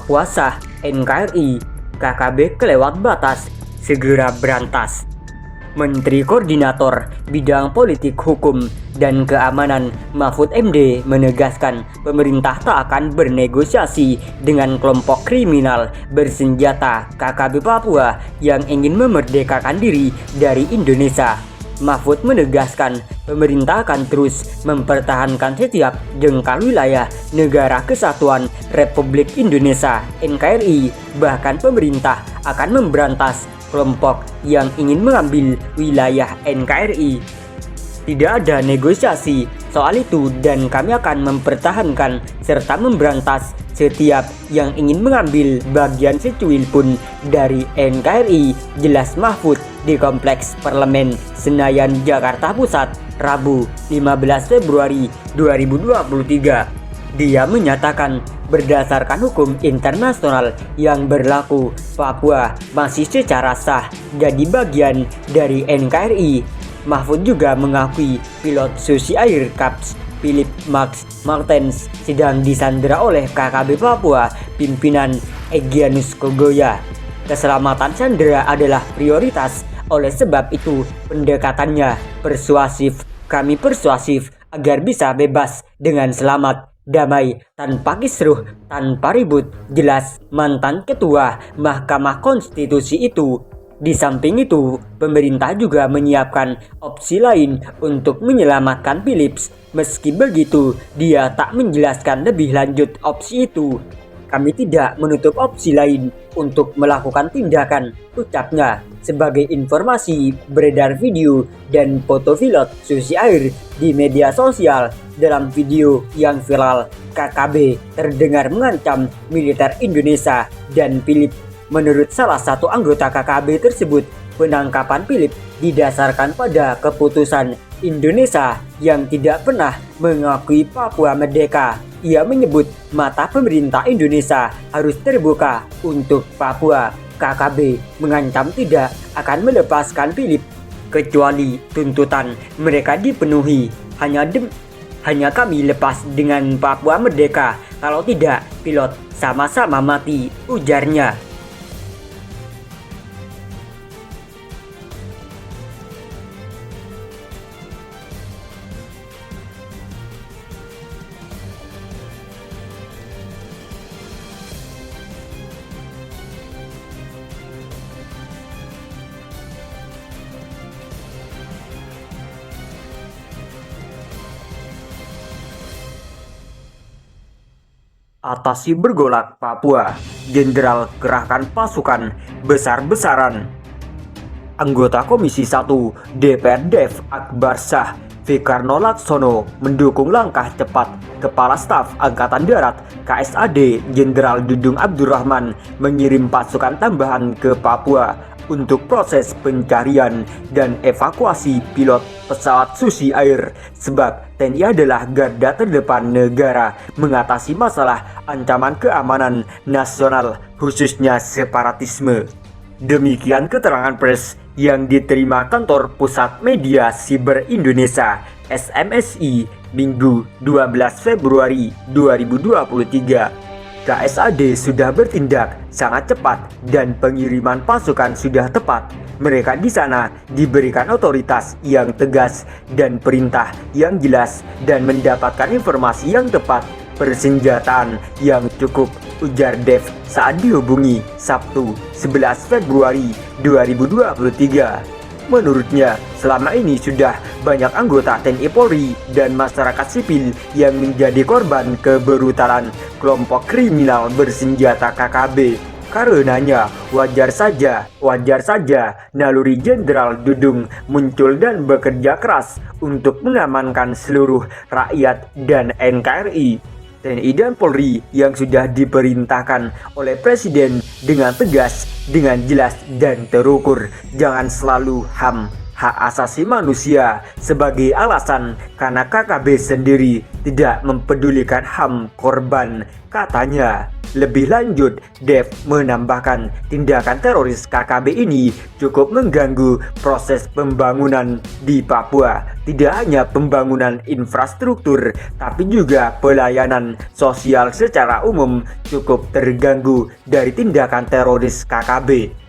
Papua sah, NKRI, KKB kelewat batas, segera berantas. Menteri Koordinator Bidang Politik Hukum dan Keamanan Mahfud MD menegaskan pemerintah tak akan bernegosiasi dengan kelompok kriminal bersenjata KKB Papua yang ingin memerdekakan diri dari Indonesia. Mahfud menegaskan pemerintah akan terus mempertahankan setiap jengkal wilayah Negara Kesatuan Republik Indonesia (NKRI). Bahkan pemerintah akan memberantas kelompok yang ingin mengambil wilayah NKRI. Tidak ada negosiasi soal itu dan kami akan mempertahankan serta memberantas setiap yang ingin mengambil bagian secuil pun dari NKRI, jelas Mahfud di Kompleks Parlemen Senayan, Jakarta Pusat, Rabu 15 Februari 2023. Dia menyatakan berdasarkan hukum internasional yang berlaku, Papua masih secara sah jadi bagian dari NKRI. Mahfud juga mengakui pilot Susi Air Caps Philip Max Martens sedang disandera oleh KKB Papua pimpinan Egyanus Kogoya. Keselamatan sandera adalah prioritas, oleh sebab itu pendekatannya persuasif. Kami persuasif agar bisa bebas dengan selamat, damai, tanpa kisruh, tanpa ribut, jelas mantan ketua Mahkamah Konstitusi itu. Di samping itu, pemerintah juga menyiapkan opsi lain untuk menyelamatkan Philips. Meski begitu, dia tak menjelaskan lebih lanjut opsi itu. Kami tidak menutup opsi lain untuk melakukan tindakan, ucapnya. Sebagai informasi, beredar video dan foto pilot Susi Air di media sosial. Dalam video yang viral, KKB terdengar mengancam militer Indonesia dan Philips. Menurut salah satu anggota KKB tersebut, penangkapan Philip didasarkan pada keputusan Indonesia yang tidak pernah mengakui Papua merdeka. Ia menyebut mata pemerintah Indonesia harus terbuka untuk Papua. KKB mengancam tidak akan melepaskan Philip kecuali tuntutan mereka dipenuhi. Hanya kami lepas dengan Papua merdeka, kalau tidak pilot sama-sama mati, ujarnya. Atasi bergolak Papua, Jenderal kerahkan pasukan besar-besaran. Anggota Komisi 1 DPR Dev Akbar Shah Fikarno Laksono mendukung langkah cepat Kepala Staf Angkatan Darat KSAD Jenderal Dudung Abdurrahman mengirim pasukan tambahan ke Papua untuk proses pencarian dan evakuasi pilot pesawat Susi Air, sebab TNI adalah garda terdepan negara mengatasi masalah ancaman keamanan nasional, khususnya separatisme. Demikian keterangan pers yang diterima Kantor Pusat Media Siber Indonesia SMSI Minggu 12 Februari 2023. KSAD sudah bertindak sangat cepat dan pengiriman pasukan sudah tepat. Mereka di sana diberikan otoritas yang tegas dan perintah yang jelas dan mendapatkan informasi yang tepat, persenjataan yang cukup, ujar Dev saat dihubungi Sabtu 11 Februari 2023. Menurutnya, selama ini sudah banyak anggota TNI Polri dan masyarakat sipil yang menjadi korban kebrutalan kelompok kriminal bersenjata KKB. Karenanya, wajar saja naluri Jenderal Dudung muncul dan bekerja keras untuk mengamankan seluruh rakyat dan NKRI. TNI dan Polri yang sudah diperintahkan oleh Presiden dengan tegas, dengan jelas dan terukur. Jangan selalu HAM. hak asasi manusia sebagai alasan karena KKB sendiri tidak mempedulikan HAM korban, katanya. Lebih lanjut, Dev menambahkan tindakan teroris KKB ini cukup mengganggu proses pembangunan di Papua. Tidak hanya pembangunan infrastruktur, tapi juga pelayanan sosial secara umum cukup terganggu dari tindakan teroris KKB.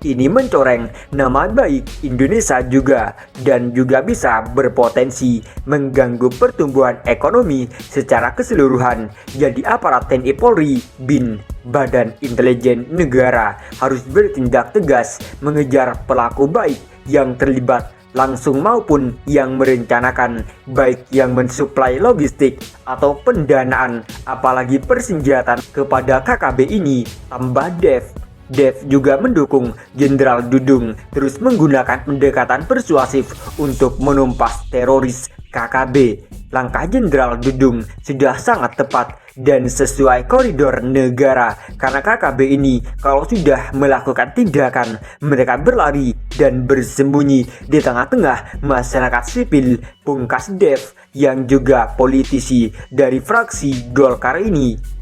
Ini mencoreng nama baik Indonesia juga dan juga bisa berpotensi mengganggu pertumbuhan ekonomi secara keseluruhan. Jadi aparat TNI Polri, BIN, Badan Intelijen Negara harus bertindak tegas mengejar pelaku baik yang terlibat langsung maupun yang merencanakan, baik yang mensuplai logistik atau pendanaan apalagi persenjataan kepada KKB ini, tambah Dev juga mendukung Jenderal Dudung terus menggunakan pendekatan persuasif untuk menumpas teroris KKB. Langkah Jenderal Dudung sudah sangat tepat dan sesuai koridor negara karena KKB ini kalau sudah melakukan tindakan mereka berlari dan bersembunyi di tengah-tengah masyarakat sipil, pungkas Dev yang juga politisi dari fraksi Golkar ini.